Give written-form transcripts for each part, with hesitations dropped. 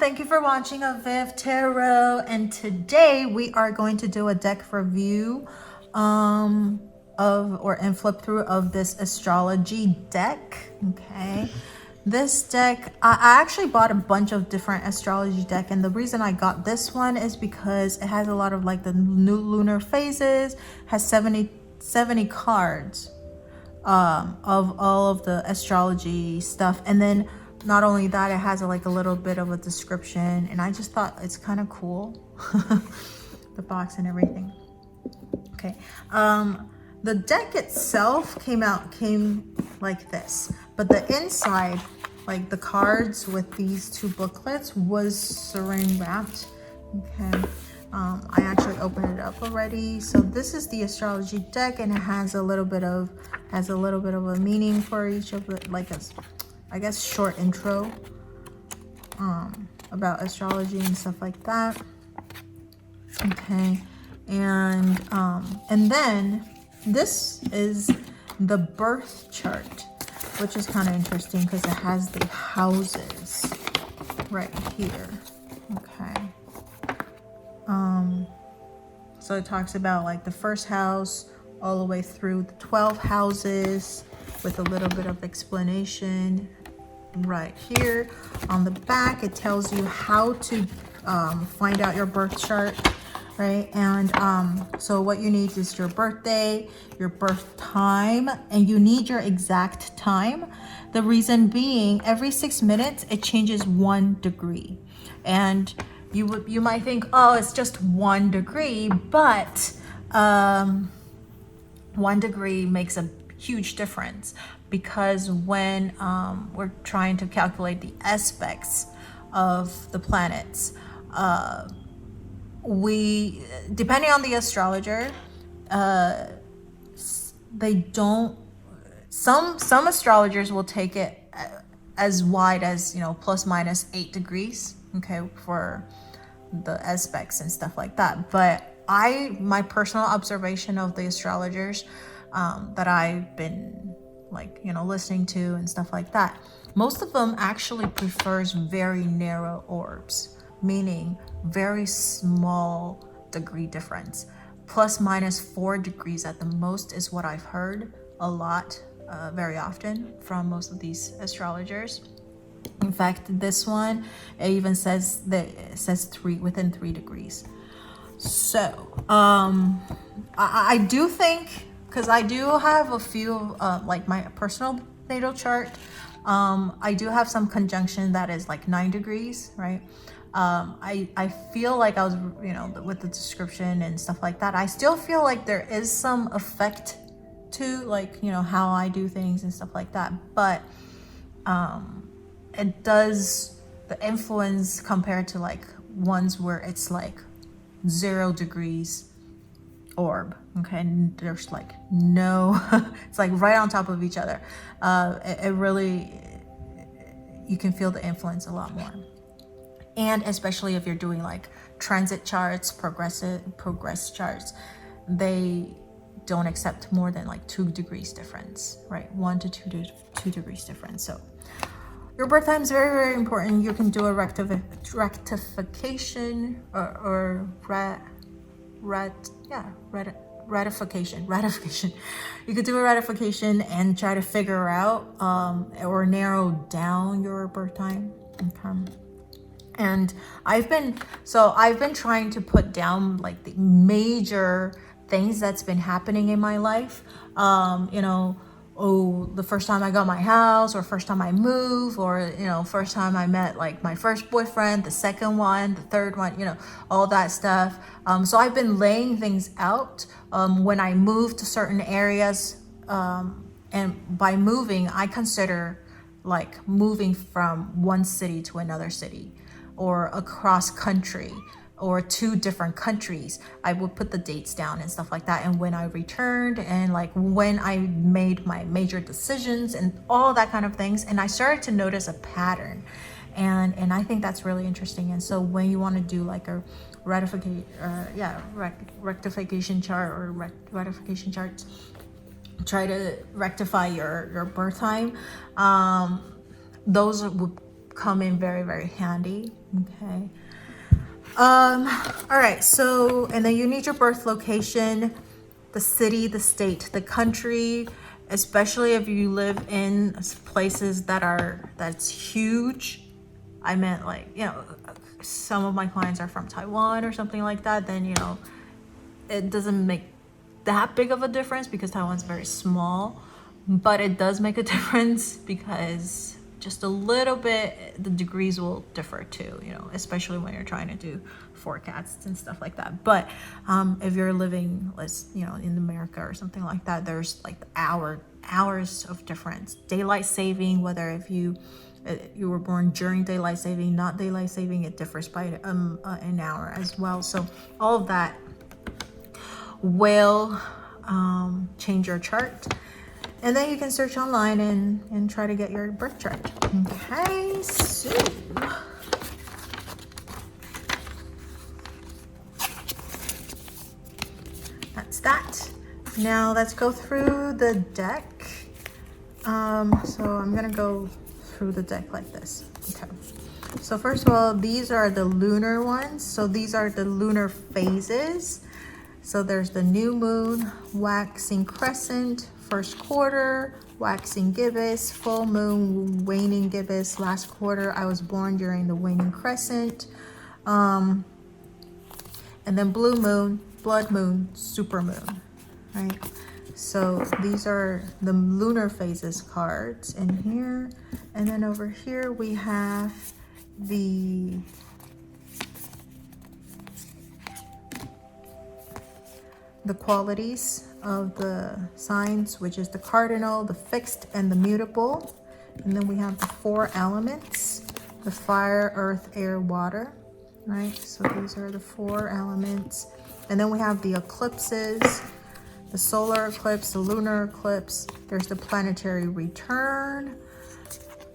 thank you for watching avivTarot, and today we are going to do a deck review and flip through of this astrology deck. Okay, this deck, I actually bought a bunch of different astrology deck, and the reason I got this one is because it has a lot of like the new lunar phases, has 70 cards of all of the astrology stuff, and then not only that, it has like a little bit of a description, and I just thought it's kind of cool. The box and everything. Okay, the deck itself came like this, but the inside, like the cards with these two booklets, was saran wrapped. Okay, I actually opened it up already. So this is the astrology deck, and it has a little bit of a meaning for each of the, like a, I guess, short intro about astrology and stuff like that. Okay, and then this is the birth chart, which is kind of interesting because it has the houses right here. Okay, so it talks about like the first house all the way through the 12 houses with a little bit of explanation right here. On the back, it tells you how to find out your birth chart, right? And so what you need is your birthday, your birth time, and you need your exact time. The reason being, every 6 minutes it changes 1 degree, and you might think, oh, it's just 1 degree, but 1 degree makes a huge difference, because when we're trying to calculate the aspects of the planets, we, depending on the astrologer, they don't, some astrologers will take it as wide as, you know, plus minus 8 degrees, okay, for the aspects and stuff like that. But my personal observation of the astrologers that I've been, like, you know, listening to and stuff like that, most of them actually prefers very narrow orbs, meaning very small degree difference. Plus minus 4 degrees at the most is what I've heard a lot, very often from most of these astrologers. In fact, this one, it even says that it says within 3 degrees. So I do think, because I do have a few, like my personal natal chart, I do have some conjunction that is like 9 degrees, right? I feel like I was, you know, with the description and stuff like that, I still feel like there is some effect to, like, you know, how I do things and stuff like that. But it does, the influence compared to like ones where it's like 0 degrees orb, okay, and there's like no, it's like right on top of each other. It really, you can feel the influence a lot more. And especially if you're doing like transit charts, progress charts, they don't accept more than like 2 degrees difference, right? 1 to 2 degrees difference. So your birth time is very, very important. You can do a rectification ratification. You could do a ratification and try to figure out or narrow down your birth time. Okay. And I've been trying to put down like the major things that's been happening in my life. You know, the first time I got my house, or first time I moved, or, you know, first time I met like my first boyfriend, the second one, the third one, you know, all that stuff. So I've been laying things out when I move to certain areas. And by moving, I consider like moving from one city to another city, or across country, or 2 different countries. I would put the dates down and stuff like that, and when I returned, and like when I made my major decisions and all that kind of things. And I started to notice a pattern, and I think that's really interesting. And so when you want to do like a rectification chart or ratification charts, try to rectify your birth time, those would come in very, very handy. Okay. All right. So, and then you need your birth location, the city, the state, the country, especially if you live in places that's huge. I meant like, you know, some of my clients are from Taiwan or something like that. Then, you know, it doesn't make that big of a difference because Taiwan's very small, but it does make a difference because just a little bit, the degrees will differ too, you know, especially when you're trying to do forecasts and stuff like that. But if you're living, you know, in America or something like that, there's like hours of difference. Daylight saving, whether if you were born during daylight saving, not daylight saving, it differs by an hour as well. So all of that will change your chart. And then you can search online and try to get your birth chart. Okay, so that's that. Now let's go through the deck. So I'm gonna go through the deck like this. Okay. So first of all, these are the lunar ones. So these are the lunar phases. So there's the new moon, waxing crescent, first quarter, waxing gibbous, full moon, waning gibbous, last quarter. I was born during the waning crescent. And then blue moon, blood moon, super moon, right? So these are the lunar phases cards in here. And then over here we have the qualities of the signs, which is the cardinal, the fixed, and the mutable. And then we have the 4 elements, the fire, earth, air, water, right? So these are the 4 elements. And then we have the eclipses, the solar eclipse, the lunar eclipse. There's the planetary return,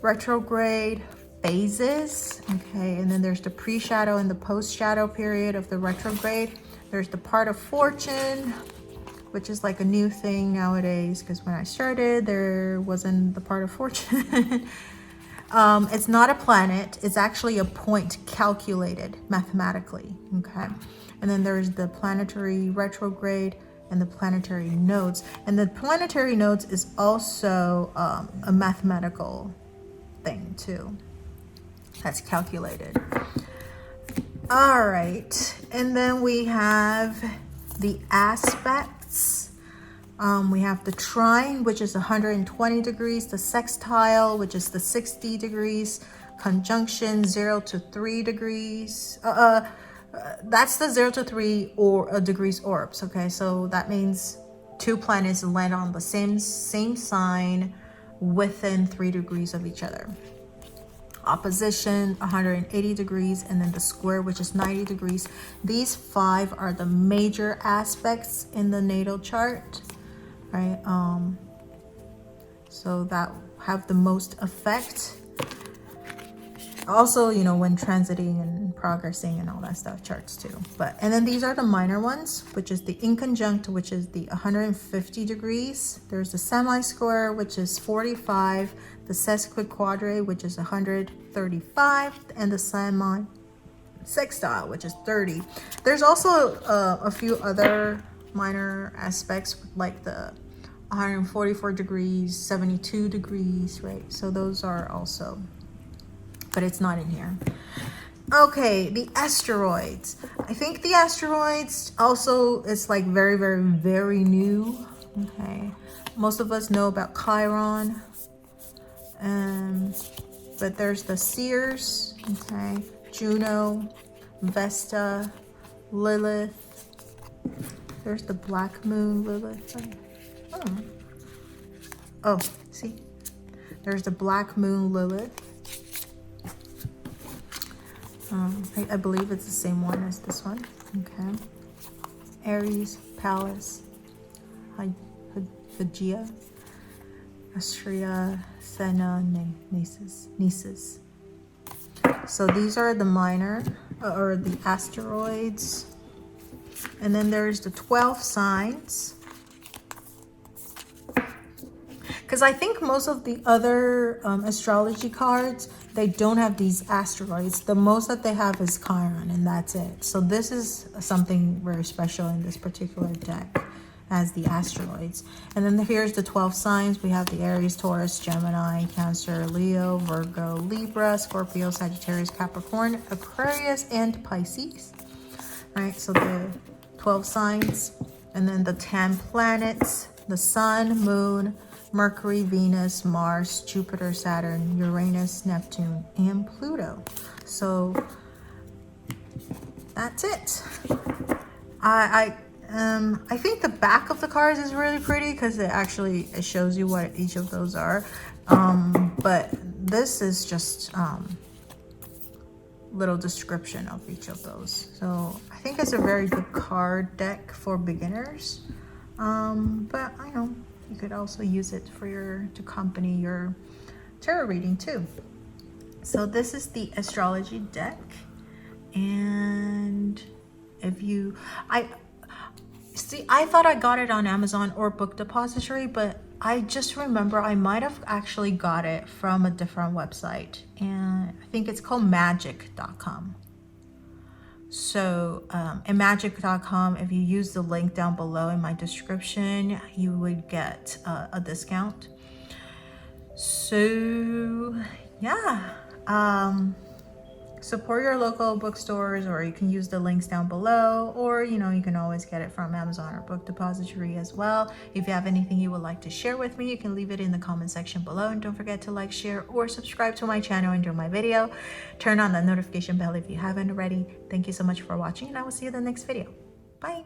retrograde, phases, okay? And then there's the pre-shadow and the post-shadow period of the retrograde. There's the part of fortune, which is like a new thing nowadays, because when I started, there wasn't the part of fortune. It's not a planet. It's actually a point calculated mathematically, okay? And then there's the planetary retrograde and the planetary nodes. And the planetary nodes is also a mathematical thing too. That's calculated. All right, and then we have the aspects. We have the trine, which is 120 degrees, the sextile, which is the 60 degrees, conjunction 0 to 3 degrees. That's the 0 to 3 degrees orbs, okay? So that means 2 planets land on the same sign within 3 degrees of each other. Opposition 180 degrees, and then the square, which is 90 degrees. These 5 are the major aspects in the natal chart, right? So that have the most effect. Also, you know, when transiting and progressing and all that stuff, charts too. And then these are the minor ones, which is the inconjunct, which is the 150 degrees. There's the semi-square, which is 45, the sesquiquadrate, which is 135, and the semi-sextile, which is 30. There's also a few other minor aspects, like the 144 degrees, 72 degrees, right? So those are also, but it's not in here. Okay, the asteroids. I think the asteroids also is like very, very, very new. Okay, most of us know about Chiron, but there's the Seers, okay, Juno, Vesta, Lilith. There's the Black Moon Lilith. Oh, see, there's the Black Moon Lilith. I believe it's the same one as this one. Okay. Aries, Pallas, Hygeia, Astrea, Senna, Nisus. So these are the minor, or the asteroids. And then there's the 12 signs. because I think most of the other astrology cards, they don't have these asteroids. The most that they have is Chiron, and that's it. So this is something very special in this particular deck, as the asteroids. And then here's the 12 signs. We have the Aries, Taurus, Gemini, Cancer, Leo, Virgo, Libra, Scorpio, Sagittarius, Capricorn, Aquarius, and Pisces. All right, so the 12 signs, and then the 10 planets, the Sun, Moon, Mercury, Venus, Mars, Jupiter, Saturn, Uranus, Neptune, and Pluto. So that's it. I think the back of the cards is really pretty because it shows you what each of those are. But this is just little description of each of those. So I think it's a very good card deck for beginners. But I know you could also use it to accompany your tarot reading too. So this is the astrology deck, and I thought I got it on Amazon or Book Depository, but I just remember I might have actually got it from a different website, and I think it's called MAGICK.com. So at MAGICK.com, if you use the link down below in my description, you would get a discount. So yeah, support your local bookstores, or you can use the links down below, or you can always get it from Amazon or Book Depository as well. If you have anything you would like to share with me, you can leave it in the comment section below, and don't forget to like, share, or subscribe to my channel and enjoy my video. Turn on the notification bell if you haven't already. Thank you so much for watching, and I will see you in the next video. Bye.